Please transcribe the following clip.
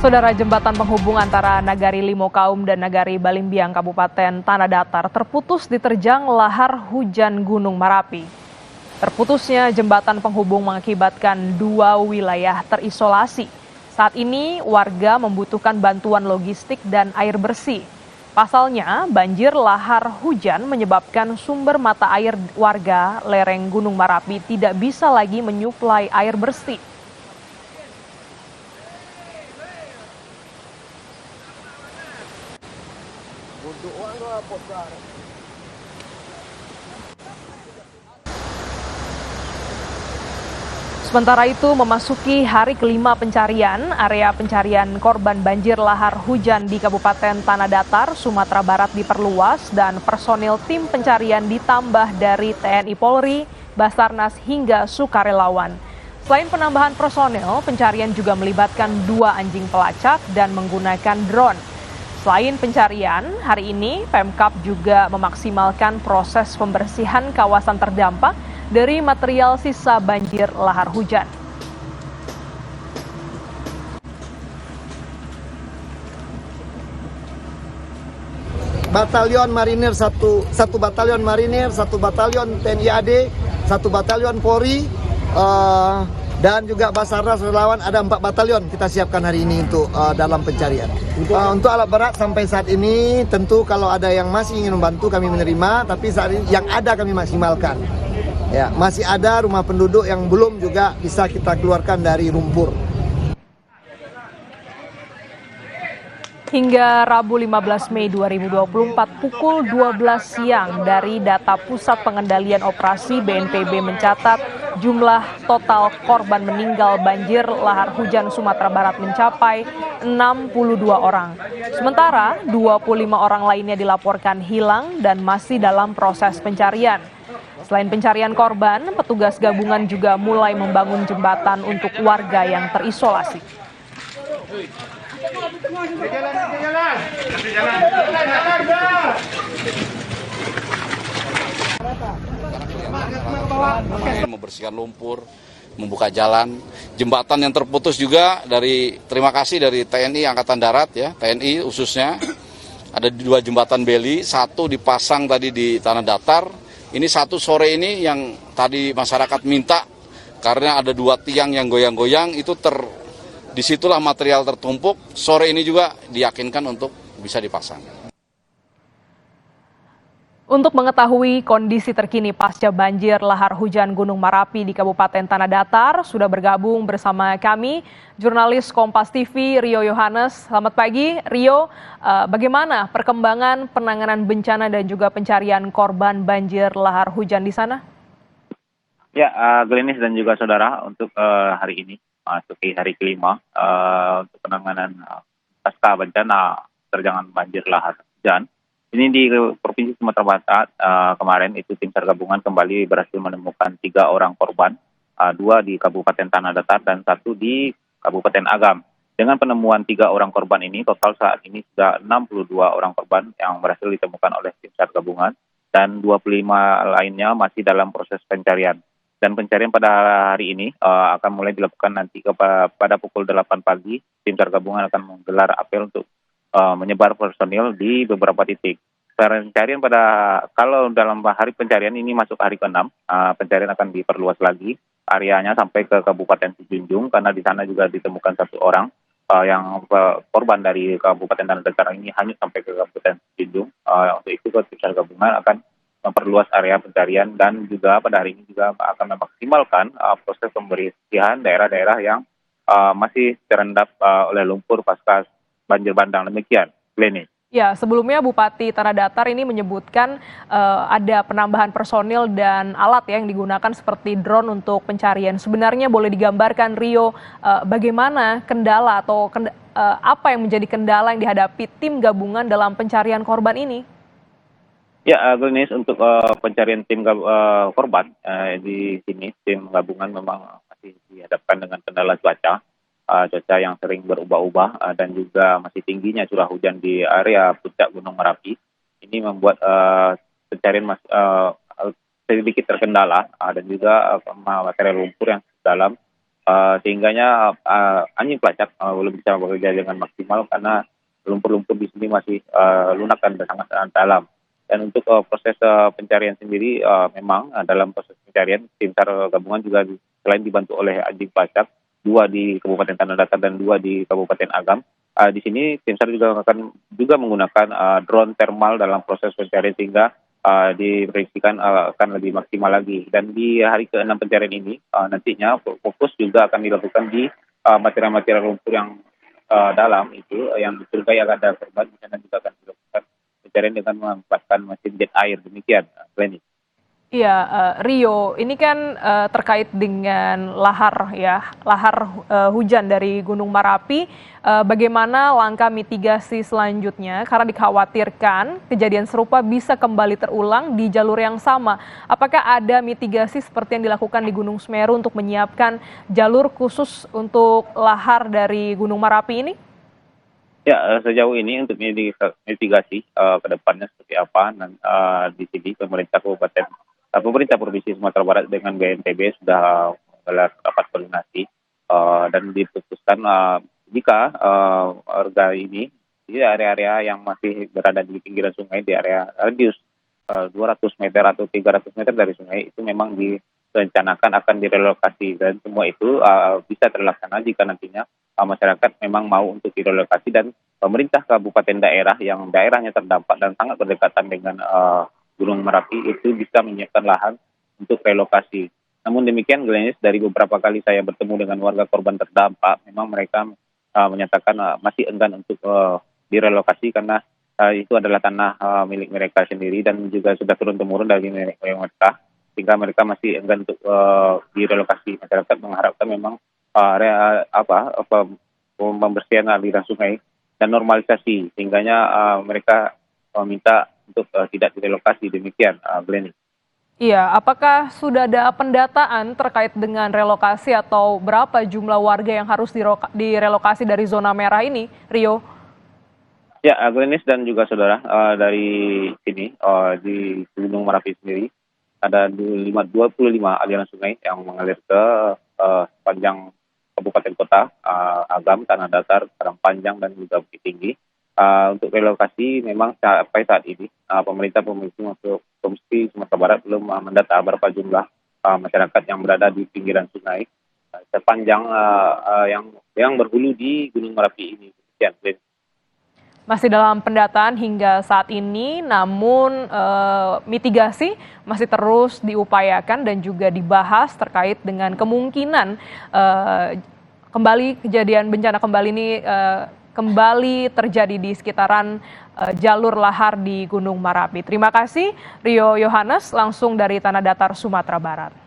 Saudara, jembatan penghubung antara Nagari Limokaum dan Nagari Balimbiang Kabupaten Tanah Datar terputus diterjang lahar hujan Gunung Merapi. Terputusnya jembatan penghubung mengakibatkan dua wilayah terisolasi. Saat ini warga membutuhkan bantuan logistik dan air bersih. Pasalnya, banjir lahar hujan menyebabkan sumber mata air warga lereng Gunung Merapi tidak bisa lagi menyuplai air bersih. Sementara itu, memasuki hari kelima pencarian, area pencarian korban banjir lahar hujan di Kabupaten Tanah Datar, Sumatera Barat diperluas dan personil tim pencarian ditambah dari TNI Polri, Basarnas hingga sukarelawan. Selain penambahan personel, pencarian juga melibatkan 2 anjing pelacak dan menggunakan drone. Selain pencarian, hari ini Pemkab juga memaksimalkan proses pembersihan kawasan terdampak dari material sisa banjir lahar hujan. Batalion Marinir satu batalion Marinir, 1 batalion TNI AD, 1 batalion Polri, dan juga Basarnas relawan ada 4 batalion kita siapkan hari ini untuk dalam pencarian. Untuk alat berat sampai saat ini tentu kalau ada yang masih ingin membantu kami menerima, tapi saat ini yang ada kami maksimalkan. Ya, masih ada rumah penduduk yang belum juga bisa kita keluarkan dari lumpur. Hingga Rabu 15 Mei 2024 pukul 12 siang dari data Pusat Pengendalian Operasi BNPB mencatat jumlah total korban meninggal banjir lahar hujan Sumatera Barat mencapai 62 orang. Sementara 25 orang lainnya dilaporkan hilang dan masih dalam proses pencarian. Selain pencarian korban, petugas gabungan juga mulai membangun jembatan untuk warga yang terisolasi. Membersihkan lumpur, membuka jalan, jembatan yang terputus juga terima kasih dari TNI Angkatan Darat ya, TNI khususnya. Ada 2 jembatan beli, 1 dipasang tadi di Tanah Datar. Ini 1 sore ini yang tadi masyarakat minta karena ada 2 tiang yang goyang-goyang itu disitulah material tertumpuk. Sore ini juga diyakinkan untuk bisa dipasang. Untuk mengetahui kondisi terkini pasca banjir lahar hujan Gunung Merapi di Kabupaten Tanah Datar, sudah bergabung bersama kami jurnalis Kompas TV Rio Yohanes. Selamat pagi Rio, bagaimana perkembangan penanganan bencana dan juga pencarian korban banjir lahar hujan di sana? Ya, Glenis dan juga saudara, untuk hari ini masuki hari kelima untuk penanganan pasca bencana terjangan banjir lahar hujan. Ini di Provinsi Sumatera Barat kemarin itu tim SAR gabungan kembali berhasil menemukan 3 orang korban, 2 di Kabupaten Tanah Datar dan 1 di Kabupaten Agam. Dengan penemuan 3 orang korban ini, total saat ini sudah 62 orang korban yang berhasil ditemukan oleh tim SAR gabungan dan 25 lainnya masih dalam proses pencarian. Dan pencarian pada hari ini akan mulai dilakukan nanti pada pukul 8 pagi. Tim SAR gabungan akan menggelar apel untuk menyebar personil di beberapa titik. Pencarian kalau dalam hari pencarian ini masuk hari ke-6, pencarian akan diperluas lagi areanya sampai ke Kabupaten Sijunjung karena di sana juga ditemukan 1 orang yang korban dari Kabupaten Tanah Datar ini hanyut sampai ke Kabupaten Sijunjung. Untuk itu tim SAR gabungan akan memperluas area pencarian dan juga pada hari ini juga akan memaksimalkan proses pembersihan daerah-daerah yang masih terendap oleh lumpur pasca banjir bandang. Demikian, Glenny. Ya, sebelumnya Bupati Tanah Datar ini menyebutkan ada penambahan personil dan alat yang digunakan seperti drone untuk pencarian. Sebenarnya boleh digambarkan Rio bagaimana kendala atau apa yang menjadi kendala yang dihadapi tim gabungan dalam pencarian korban ini? Ya, Glenis, untuk pencarian tim korban di sini tim gabungan memang masih dihadapkan dengan kendala cuaca yang sering berubah-ubah dan juga masih tingginya curah hujan di area puncak Gunung Merapi. Ini membuat pencarian sedikit terkendala dan juga material lumpur yang dalam Sehingganya anjing pelacak belum bisa bekerja dengan maksimal karena lumpur-lumpur di sini masih lunak dan sangat dalam. Dan untuk proses pencarian sendiri memang dalam proses pencarian tim SAR gabungan juga selain dibantu oleh anjing pelacak, 2 di Kabupaten Tanah Datar dan 2 di Kabupaten Agam. Di sini tim SAR juga akan menggunakan drone thermal dalam proses pencarian sehingga diprediksikan akan lebih maksimal lagi. Dan di hari ke-6 pencarian ini nantinya fokus juga akan dilakukan di material-material lumpur yang dalam itu yang dicurigai akan ada korban dan juga akan dilakukan pencarian dengan memanfaatkan mesin jet air. Demikian, Glenny. Iya, Rio, ini kan terkait dengan lahar ya, hujan dari Gunung Merapi. Bagaimana langkah mitigasi selanjutnya? Karena dikhawatirkan kejadian serupa bisa kembali terulang di jalur yang sama. Apakah ada mitigasi seperti yang dilakukan di Gunung Semeru untuk menyiapkan jalur khusus untuk lahar dari Gunung Merapi ini? Ya, sejauh ini untuk mitigasi ke depannya seperti apa, dan di sini pemerintah Provinsi Sumatera Barat dengan BNPB sudah menggelar rapat koordinasi dan diputuskan jika warga ini di area-area yang masih berada di pinggiran sungai di area radius 200 meter atau 300 meter dari sungai itu memang direncanakan akan direlokasi, dan semua itu bisa terlaksana jika nantinya masyarakat memang mau untuk direlokasi, dan pemerintah kabupaten daerah yang daerahnya terdampak dan sangat berdekatan dengan Gunung Merapi itu bisa menyiapkan lahan untuk relokasi. Namun demikian, Glenis, dari beberapa kali saya bertemu dengan warga korban terdampak, memang mereka menyatakan masih enggan untuk direlokasi karena itu adalah tanah milik mereka sendiri dan juga sudah turun-temurun dari nenek moyang mereka, sehingga mereka masih enggan untuk direlokasi. Masyarakat mengharapkan memang pembersihan aliran sungai dan normalisasi, sehingganya mereka meminta untuk tidak direlokasi. Demikian, Glenny. Iya, apakah sudah ada pendataan terkait dengan relokasi atau berapa jumlah warga yang harus direlokasi dari zona merah ini, Rio? Ya, Glenis dan juga saudara, dari sini di Gunung Merapi sendiri ada 25 aliran sungai yang mengalir ke sepanjang kabupaten kota, Agam, Tanah Datar, Karangpanjang, dan juga Bukit Tinggi. Untuk relokasi memang sampai saat ini pemerintah Provinsi Sumatera Barat belum mendata berapa jumlah masyarakat yang berada di pinggiran sungai sepanjang yang berhulu di Gunung Merapi ini. Sekian, Glenn. Masih dalam pendataan hingga saat ini, namun mitigasi masih terus diupayakan dan juga dibahas terkait dengan kemungkinan kembali kejadian bencana kembali terjadi di sekitaran jalur lahar di Gunung Merapi. Terima kasih Rio Yohanes langsung dari Tanah Datar, Sumatera Barat.